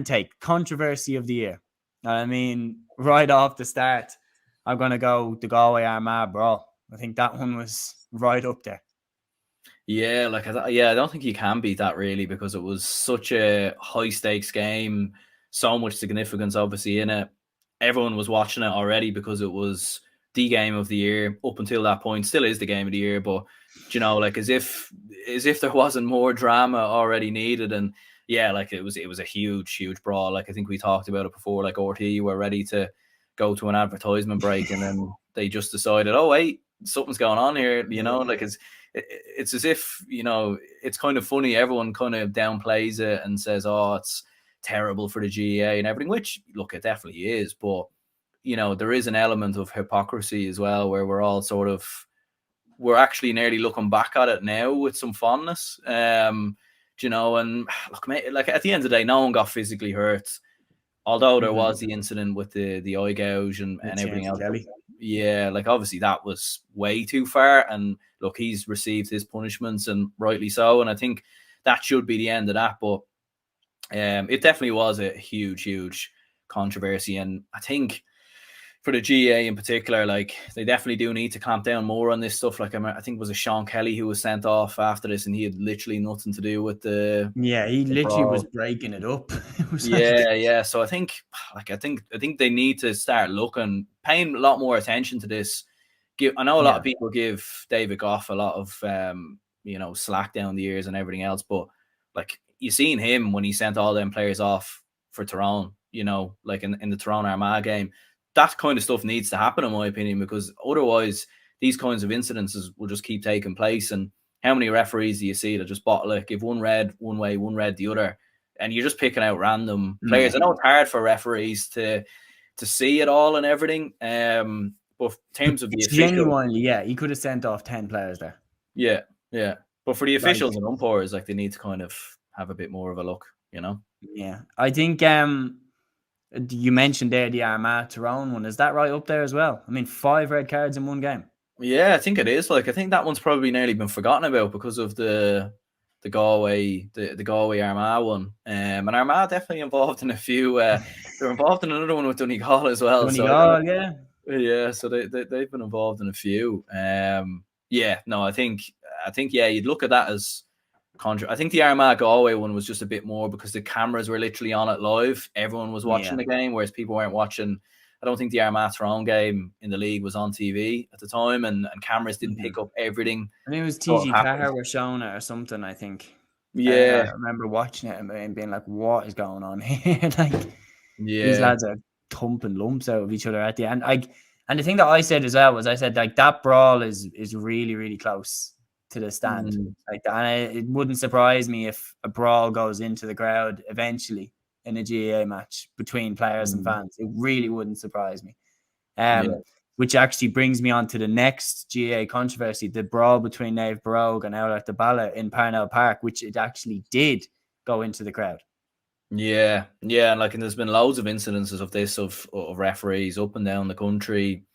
take controversy of the year. I mean, right off the start, I'm going to go the Galway Armagh brawl. I think that one was right up there. Yeah, I don't think you can beat that really, because it was such a high stakes game, so much significance obviously in it. Everyone was watching it already because it was the game of the year up until that point. Still is the game of the year, but as if there wasn't more drama already needed. And yeah, it was a huge brawl. I think we talked about it before. RT were ready to go to an advertisement break, and then they just decided, oh wait, something's going on here. It's as if, it's kind of funny. Everyone kind of downplays it and says, oh, it's terrible for the GAA and everything, which, look, it definitely is. But, there is an element of hypocrisy as well, where we're all we're actually nearly looking back at it now with some fondness. And look, mate, at the end of the day, no one got physically hurt. Although there was the incident with the eye gouge and everything else. Yeah, obviously that was way too far. And look, he's received his punishments, and rightly so. And I think that should be the end of that. But it definitely was a huge controversy. And I think for the GAA in particular, they definitely do need to clamp down more on this stuff. I think it was Sean Kelly who was sent off after this, and he had literally nothing to do with the. Yeah, he literally was breaking it up. Yeah. So I think they need to start paying a lot more attention to this. I know a lot of people give David Goff a lot of slack down the years and everything else, but you seen him when he sent all them players off for Tyrone, in the Tyrone Armagh game. That kind of stuff needs to happen, in my opinion, because otherwise these kinds of incidences will just keep taking place. And how many referees do you see that just bottle it, give one red one way, one red the other, and you're just picking out random players? I know it's hard for referees to see it all and everything, but in terms of the officials, genuinely, he could have sent off 10 players there. Yeah. But for the officials and umpires, they need to kind of have a bit more of a look, Yeah, I think you mentioned there the Armagh Tyrone one. Is that right up there as well? I mean, 5 red cards in one game. Yeah, I think it is. I think that one's probably nearly been forgotten about because of the Galway Armagh one. And Armagh definitely involved in a few. They're involved in another one with Donegal as well. Donegal, yeah. So they've been involved in a few. I think you'd look at that as. I think the Armagh Galway one was just a bit more because the cameras were literally on it live. Everyone was watching the game, whereas people weren't watching. I don't think the Armagh Tyrone game in the league was on TV at the time, and cameras didn't pick up everything. I think it was TG Carr were showing it or something, I think. Yeah. I remember watching it and being like, what is going on here? These lads are thumping lumps out of each other at the end. And the thing that I said as well was, I said, that brawl is really, really close to the stand. And it wouldn't surprise me if a brawl goes into the crowd eventually in a GAA match between players and fans. It really wouldn't surprise me. Which actually brings me on to the next GAA controversy, the brawl between Naomh Barogue and Eolas Bala in Parnell Park, which it actually did go into the crowd. Yeah. And there's been loads of incidences of this, of referees up and down the country,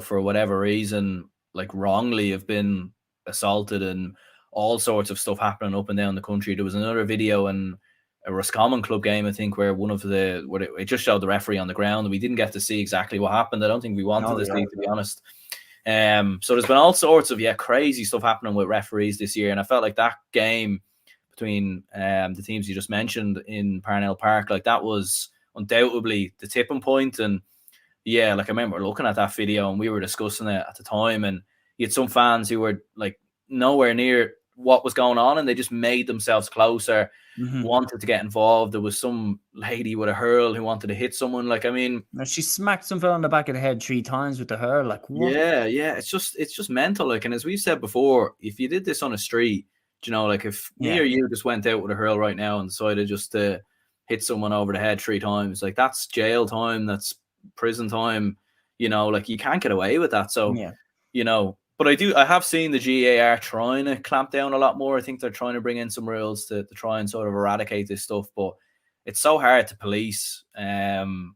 for whatever reason, wrongly have been assaulted, and all sorts of stuff happening up and down the country. There was another video in a Roscommon club game, I think, where it just showed the referee on the ground, and we didn't get to see exactly what happened. I don't think we wanted to see, to be honest. So there's been all sorts of crazy stuff happening with referees this year, and I felt like that game between the teams you just mentioned in Parnell Park, that was undoubtedly the tipping point. And I remember looking at that video and we were discussing it at the time, and you had some fans who were nowhere near what was going on, and they just made themselves closer, wanted to get involved. There was some lady with a hurl who wanted to hit someone. She smacked some fella on the back of the head 3 times with the hurl. What? Yeah. It's just mental. And as we've said before, if you did this on a street, if me or you just went out with a hurl right now and decided just to hit someone over the head 3 times, that's jail time, that's prison time. You can't get away with that. So but I have seen the GAA are trying to clamp down a lot more. I think they're trying to bring in some rules to try and sort of eradicate this stuff, but it's so hard to police, going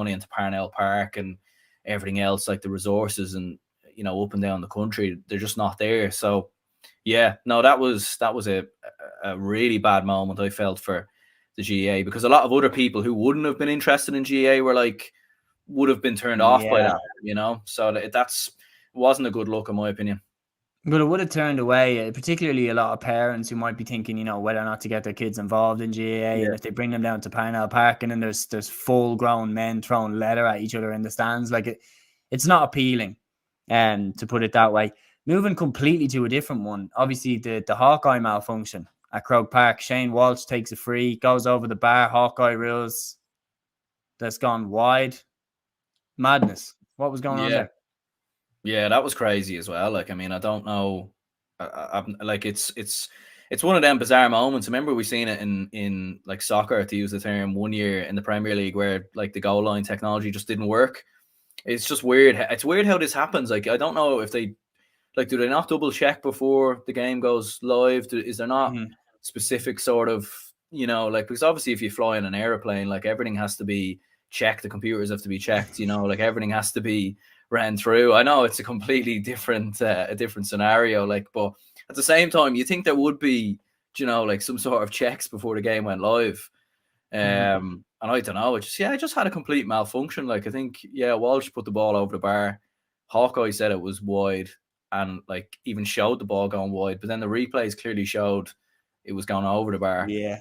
into Parnell Park and everything else, the resources and, up and down the country, they're just not there. So that was a really bad moment, I felt, for the GAA, because a lot of other people who wouldn't have been interested in GAA were like, would have been turned off by that, you know? So that's wasn't a good look in my opinion. But it would have turned away, particularly a lot of parents who might be thinking, you know, whether or not to get their kids involved in GAA, and if they bring them down to Parnell Park and then there's full grown men throwing leather at each other in the stands, like it's not appealing, to put it that way. Moving completely to a different one, obviously the Hawkeye malfunction at Croke Park. Shane Walsh takes a free, goes over the bar, Hawkeye rules. That's gone wide. Madness. What was going on there? Yeah, that was crazy as well. Like, I mean, I don't know. Like, it's one of them bizarre moments. Remember, we seen it in like soccer, to use the term, one year in the Premier League where like the goal line technology just didn't work. It's just weird. It's weird how this happens. Like, I don't know if they like, do they not double check before the game goes live? Is there not specific sort of, you know, like, because obviously if you fly in an airplane, like everything has to be checked. The computers have to be checked, you know, like everything has to be ran through. I know it's a completely different, a different scenario, like, but at the same time, you think there would be, you know, like some sort of checks before the game went live. And I don't know, it just had a complete malfunction. Like, I think, Walsh put the ball over the bar. Hawkeye said it was wide and like even showed the ball going wide, but then the replays clearly showed it was going over the bar. Yeah.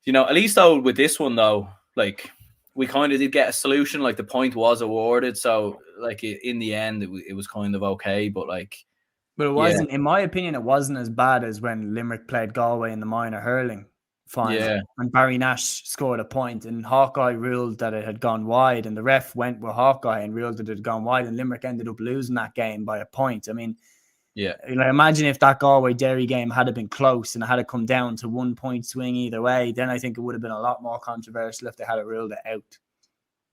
You know, at least though with this one though, like we kind of did get a solution. Like the point was awarded, so like in the end it was kind of okay. But like, but it wasn't, in my opinion, it wasn't as bad as when Limerick played Galway in the minor hurling final, and Barry Nash scored a point, and Hawkeye ruled that it had gone wide, and the ref went with Hawkeye and ruled that it had gone wide, and Limerick ended up losing that game by a point. I mean, like, imagine if that Galway Derry game had been close and it had come down to 1 point swing either way, then I think it would have been a lot more controversial if they had ruled it out.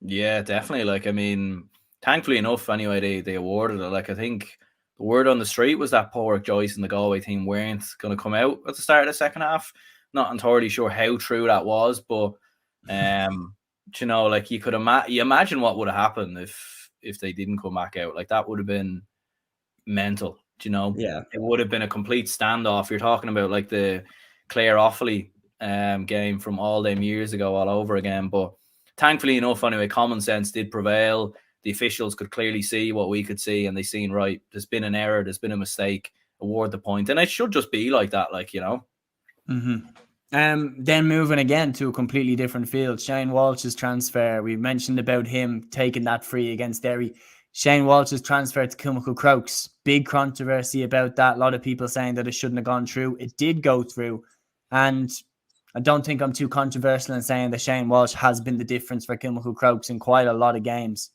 Yeah, definitely. Like, I mean, thankfully enough, anyway, they awarded it. Like, I think the word on the street was that Pádraig Joyce and the Galway team weren't going to come out at the start of the second half. Not entirely sure how true that was, but you know, like you imagine what would have happened if they didn't come back out. Like that would have been mental. You know, it would have been a complete standoff. You're talking about like the Clare Offaly game from all them years ago all over again. But thankfully enough, anyway, common sense did prevail. The officials could clearly see what we could see, and they seen, right, there's been an error, there's been a mistake, award the point. And it should just be like that, like, you know. Then moving again to a completely different field, Shane Walsh's transfer. We mentioned about him taking that free against Derry. Shane Walsh's transfer to Kilmacud Crokes. Big controversy about that. A lot of people saying that it shouldn't have gone through. It did go through. And I don't think I'm too controversial in saying that Shane Walsh has been the difference for Kilmacud Crokes in quite a lot of games.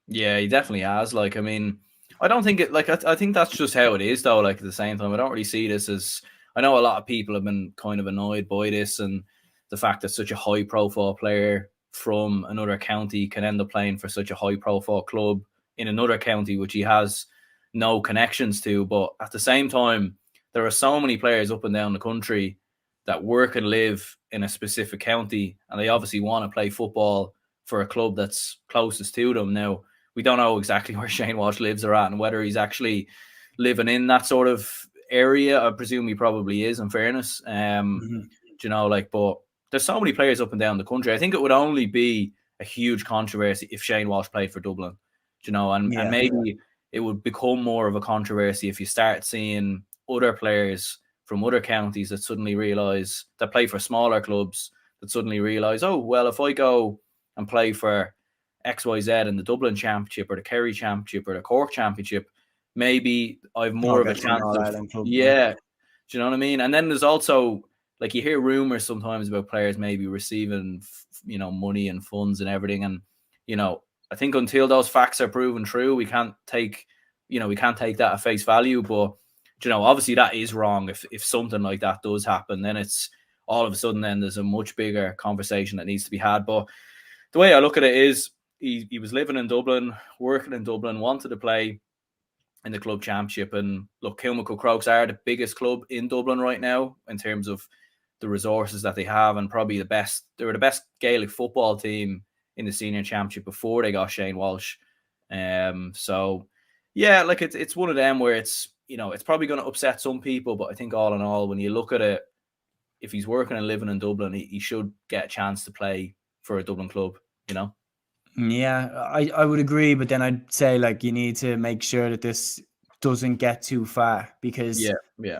Yeah, he definitely has. Like, I mean, I don't think it, like, I think that's just how it is, though. Like, at the same time, I don't really see this as, I know a lot of people have been kind of annoyed by this and the fact that such a high profile player from another county can end up playing for such a high profile club in another county, which he has no connections to. But at the same time, there are so many players up and down the country that work and live in a specific county, and they obviously want to play football for a club that's closest to them. Now, we don't know exactly where Shane Walsh lives or at and whether he's actually living in that sort of area. I presume he probably is, in fairness. You know, like, but there's so many players up and down the country. I think it would only be a huge controversy if Shane Walsh played for Dublin, you know, and maybe it would become more of a controversy if you start seeing other players from other counties that suddenly realise, that play for smaller clubs, that suddenly realise, oh, well, if I go and play for XYZ in the Dublin Championship or the Kerry Championship or the Cork Championship, maybe I've more of a chance of, do you know what I mean? And then there's also, like, you hear rumors sometimes about players maybe receiving, you know, money and funds and everything. And, you know, I think until those facts are proven true, we can't take that at face value. But, you know, obviously that is wrong. If something like that does happen, then it's all of a sudden then there's a much bigger conversation that needs to be had. But the way I look at it is he was living in Dublin, working in Dublin, wanted to play in the club championship. And look, Kilmacud Crokes are the biggest club in Dublin right now in terms of the resources that they have, and probably they were the best Gaelic football team in the senior championship before they got Shane Walsh. So yeah, like it's one of them where it's, you know, it's probably going to upset some people, but I think all in all, when you look at it if he's working and living in Dublin, he should get a chance to play for a Dublin club, you know? Yeah, I would agree, but then I'd say like you need to make sure that this doesn't get too far, because Yeah.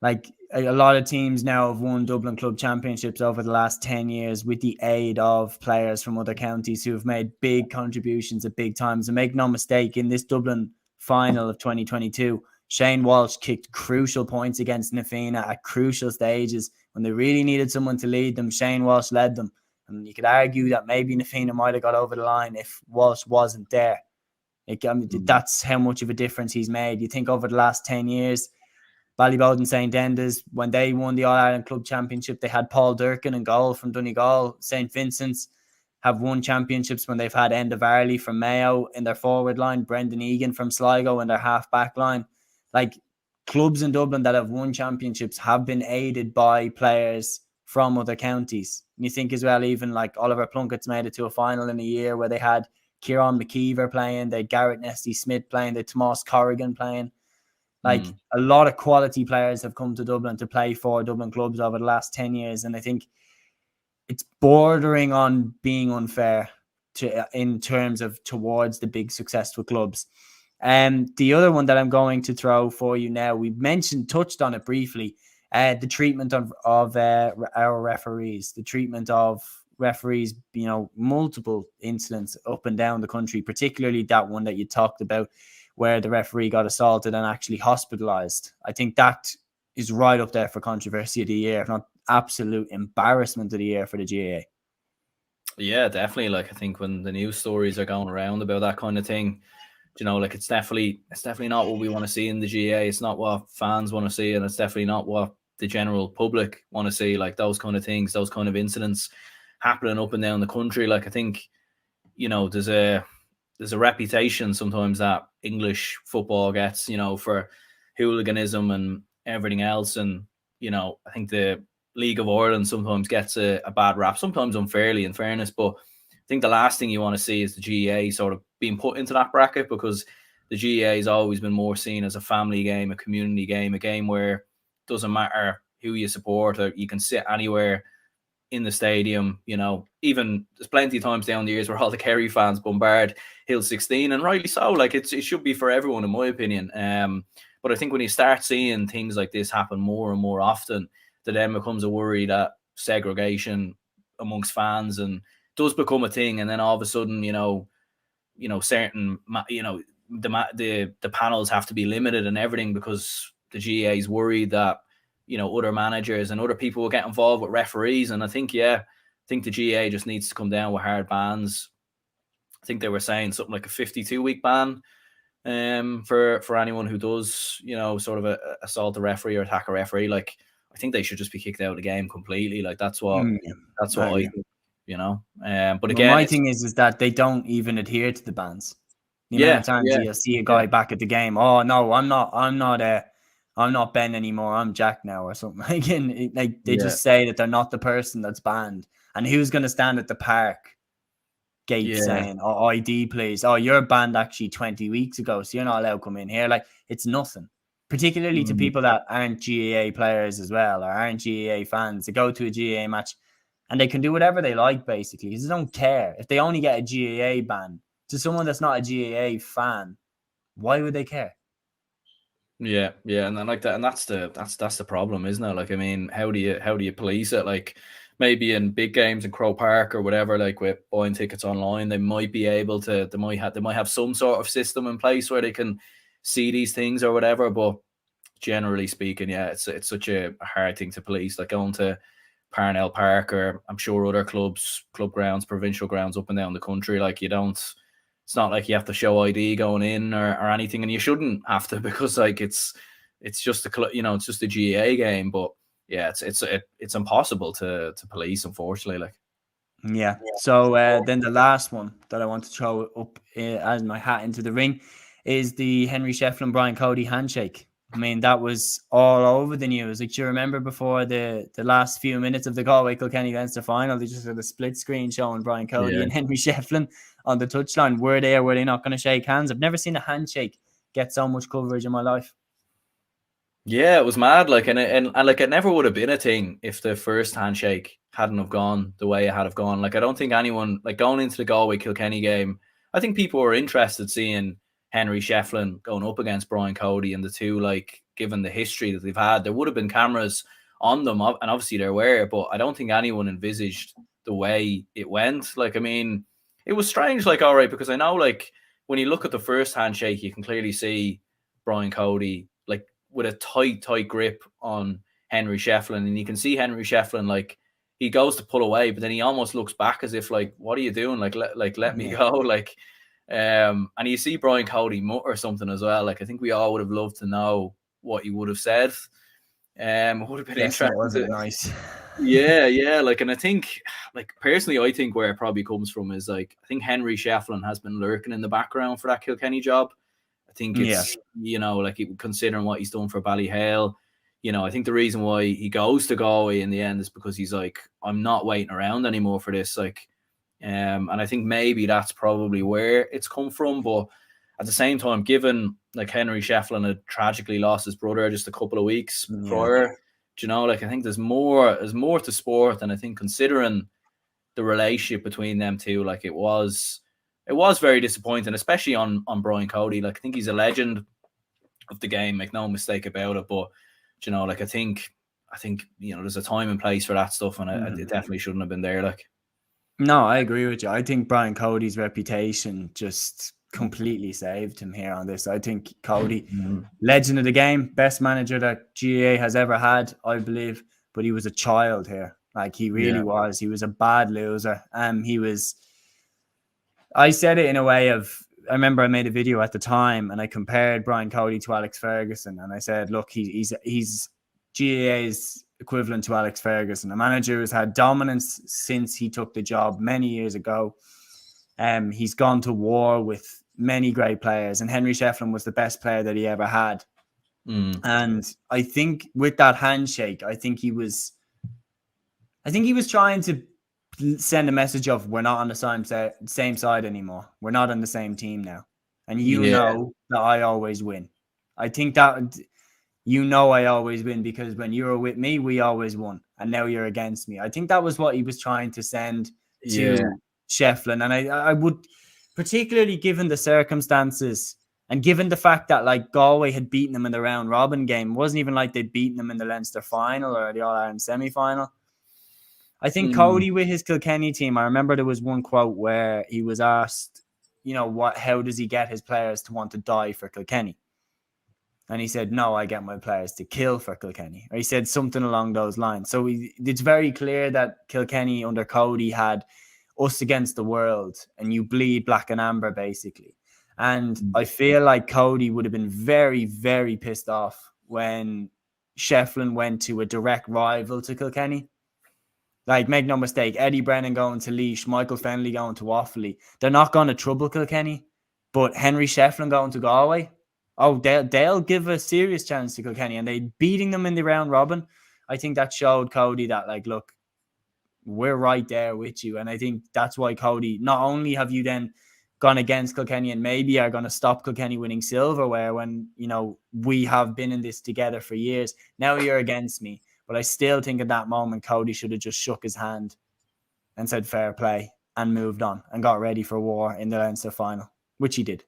like a lot of teams now have won Dublin club championships over the last 10 years with the aid of players from other counties who have made big contributions at big times. And make no mistake, in this Dublin final of 2022, Shane Walsh kicked crucial points against Nafina at crucial stages. When they really needed someone to lead them, Shane Walsh led them. And you could argue that maybe Nafina might have got over the line if Walsh wasn't there. That's how much of a difference he's made. You think over the last 10 years, Ballybowden St. Enda's, when they won the All-Ireland Club Championship, they had Paul Durkin in goal from Donegal. St. Vincent's have won championships when they've had Enda Varley from Mayo in their forward line, Brendan Egan from Sligo in their half-back line. Like, clubs in Dublin that have won championships have been aided by players from other counties. And you think as well, even like Oliver Plunkett's made it to a final in a year where they had Kieran McKeever playing, they had Garrett Nesty-Smith playing, they had Tomas Corrigan playing. Like a lot of quality players have come to Dublin to play for Dublin clubs over the last 10 years. And I think it's bordering on being unfair in terms of towards the big successful clubs. The other one that I'm going to throw for you now, we touched on it briefly, the treatment of our referees, the treatment of referees, multiple incidents up and down the country, particularly that one that you talked about where the referee got assaulted and actually hospitalized. I think that is right up there for controversy of the year, if not absolute embarrassment of the year for the GAA. Yeah, definitely. Like, I think when the news stories are going around about that kind of thing, like it's definitely not what we want to see in the GAA. It's not what fans want to see, and it's definitely not what the general public want to see. Like those kind of things, those kind of incidents happening up and down the country. Like, I think, there's a reputation sometimes that English football gets, for hooliganism and everything else. And, I think the League of Ireland sometimes gets a bad rap, sometimes unfairly, in fairness. But I think the last thing you want to see is the GAA sort of being put into that bracket, because the GAA has always been more seen as a family game, a community game, a game where it doesn't matter who you support, or you can sit anywhere in the stadium. Even there's plenty of times down the years where all the Kerry fans bombard Hill 16, and rightly so. Like it should be for everyone, in my opinion. But I think when you start seeing things like this happen more and more often, that then becomes a worry that segregation amongst fans and does become a thing. And then all of a sudden, certain, the panels have to be limited and everything, because the GAA is worried that, other managers and other people will get involved with referees. And I think the GAA just needs to come down with hard bans. I think they were saying something like a 52-week ban for anyone who does, sort of assault a referee or attack a referee. Like, I think they should just be kicked out of the game completely. Like that's what I think, But again, my thing is that they don't even adhere to the bans. The amount of times you'll see a guy back at the game, oh no, I'm not Ben anymore, I'm Jack now, or something. They just say that they're not the person that's banned. And who's going to stand at the park gate saying, oh, ID please, oh, you're banned actually 20 weeks ago, so you're not allowed to come in here. Like, it's nothing. Particularly to people that aren't GAA players as well, or aren't GAA fans. They go to a GAA match and they can do whatever they like, basically. They don't care. If they only get a GAA ban, to someone that's not a GAA fan, why would they care? Yeah, and then like that, and that's the problem, isn't it? Like, I mean, how do you police it? Like, maybe in big games in Croke Park or whatever, like with buying tickets online, they might be able to. They might have some sort of system in place where they can see these things or whatever. But generally speaking, it's such a hard thing to police. Like going to Parnell Park, or I'm sure other club grounds, provincial grounds up and down the country. Like, it's not like you have to show ID going in or anything, and you shouldn't have to, because like it's just it's just a GAA game. But yeah, it's impossible to police, unfortunately. Like, yeah. So then the last one that I want to throw up as my hat into the ring is the Henry Shefflin Brian Cody handshake. I mean, that was all over the news. Like, do you remember before the last few minutes of the Galway Kilkenny Leinster final, they just had a split screen showing Brian Cody and Henry Shefflin on the touchline? Were they not going to shake hands? I've never seen a handshake get so much coverage in my life. Yeah, it was mad. Like, and like, it never would have been a thing if the first handshake hadn't have gone the way it had have gone. Like, I don't think anyone, like, going into the Galway Kilkenny game, I think people were interested seeing Henry Shefflin going up against Brian Cody, and the two, like, given the history that they've had, there would have been cameras on them, and obviously there were, but I don't think anyone envisaged the way it went. Like, I mean, it was strange, like, all right, because I know, like, when you look at the first handshake, you can clearly see Brian Cody, like, with a tight grip on Henry Shefflin, and you can see Henry Shefflin, like, he goes to pull away, but then he almost looks back as if, like, what are you doing? Like, let me go. Like, and you see Brian Cody mutter something as well. Like, I think we all would have loved to know what he would have said. It would have been Yes, it interesting wasn't to, nice. yeah. Like, and I think, like, personally, I think where it probably comes from is, like, I think Henry Shefflin has been lurking in the background for that Kilkenny job. I think Yeah. it's, like, considering what he's done for Ballyhale, I think the reason why he goes to Galway in the end is because he's like, I'm not waiting around anymore for this. Like, and I think maybe that's probably where it's come from. But at the same time, given, like, Henry Shefflin had tragically lost his brother just a couple of weeks prior, like, I think there's more to sport, and I think considering the relationship between them two, like, it was very disappointing, especially on Brian Cody. Like, I think he's a legend of the game, make no mistake about it. But like, I think there's a time and place for that stuff, and it definitely shouldn't have been there. Like, no, I agree with you. I think Brian Cody's reputation just completely saved him here on this. I think Cody, legend of the game, best manager that GAA has ever had, I believe. But he was a child here. Like, he really was. He was a bad loser. I said it in a way of, I remember I made a video at the time and I compared Brian Cody to Alex Ferguson, and I said, look, he's GAA's equivalent to Alex Ferguson, a manager who's had dominance since he took the job many years ago. He's gone to war with many great players, and Henry Shefflin was the best player that he ever had. And I think with that handshake, I think he was trying to send a message of, we're not on the same side anymore. We're not on the same team now. And know that I always win. I think that, I always win, because when you were with me, we always won. And now you're against me. I think that was what he was trying to send to Shefflin. And I would, particularly given the circumstances and given the fact that, like, Galway had beaten them in the round robin game, it wasn't even like they'd beaten them in the Leinster final or the All-Ireland semi-final. I think Cody with his Kilkenny team, I remember there was one quote where he was asked, how does he get his players to want to die for Kilkenny? And he said, no, I get my players to kill for Kilkenny. Or he said something along those lines. So it's very clear that Kilkenny under Cody had us against the world, and you bleed black and amber, basically. And I feel like Cody would have been very, very pissed off when Shefflin went to a direct rival to Kilkenny. Like, make no mistake, Eddie Brennan going to Laois, Michael Fennelly going to Offaly. They're not going to trouble Kilkenny. But Henry Shefflin going to Galway, they'll give a serious chance to Kilkenny. And they beating them in the round robin, I think that showed Cody that, like, look, we're right there with you. And I think that's why Cody, not only have you then gone against Kilkenny and maybe are going to stop Kilkenny winning silverware when, we have been in this together for years. Now you're against me. But I still think at that moment, Cody should have just shook his hand and said fair play and moved on and got ready for war in the Leinster final, which he did.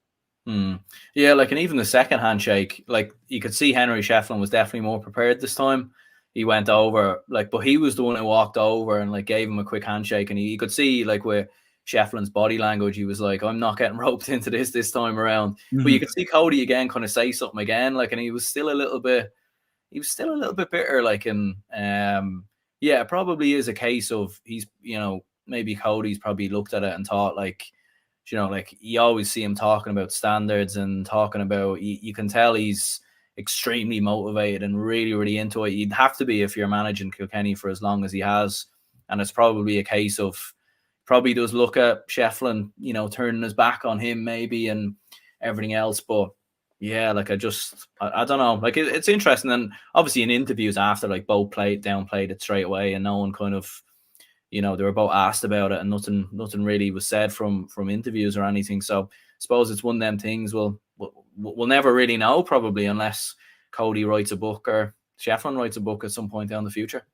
Yeah, like, and even the second handshake, like, you could see Henry Shefflin was definitely more prepared this time. He went over, like, but he was the one who walked over and, like, gave him a quick handshake, and you could see, like, with Shefflin's body language, he was like, I'm not getting roped into this time around. But you could see Cody again kind of say something again, like, and he was still a little bit bitter, like, and it probably is a case of he's, maybe Cody's probably looked at it and thought, like, like, you always see him talking about standards and talking about, you can tell he's extremely motivated and really, really into it. You'd have to be if you're managing Kilkenny for as long as he has. And it's probably a case of, probably does look at Shefflin, turning his back on him maybe and everything else. But yeah, like, I don't know. Like, it's interesting. And obviously in interviews after, like, both downplayed it straight away, and no one kind of, they were both asked about it, and nothing really was said from interviews or anything. So I suppose it's one of them things we'll never really know, probably, unless Cody writes a book or Shefflin writes a book at some point down the future.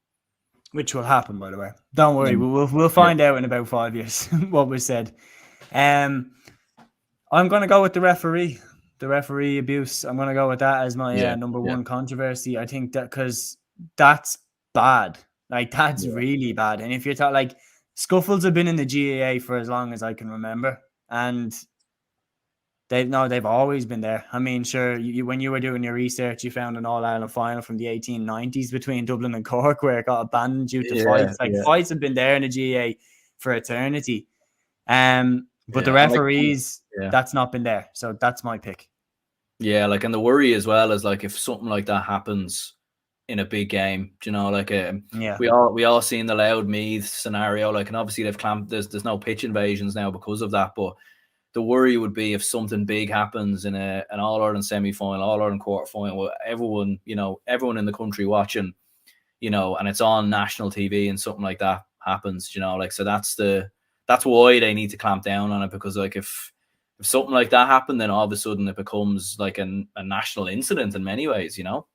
Which will happen, by the way. Don't worry, Yeah. we'll find out in about 5 years what was said. I'm going to go with the referee abuse. I'm going to go with that as my number one controversy. I think that because that's bad. Like, that's really bad. And if you're talking, like, scuffles have been in the GAA for as long as I can remember. And they've always been there. I mean, sure, when you were doing your research, you found an All-Ireland final from the 1890s between Dublin and Cork where it got abandoned due to fights. Like, fights have been there in the GAA for eternity. But the referees, that's not been there. So that's my pick. Yeah, like, and the worry as well is, like, if something like that happens in a big game, you know, like, we all seen the Loud Meath scenario, like, and obviously they've clamped, there's no pitch invasions now because of that, but the worry would be if something big happens in an All-Ireland semi-final, All-Ireland quarter-final, everyone in the country watching, you know, and it's on national TV and something like that happens, you know, like, so that's why they need to clamp down on it, because, like, if something like that happened, then all of a sudden it becomes like a national incident in many ways, you know?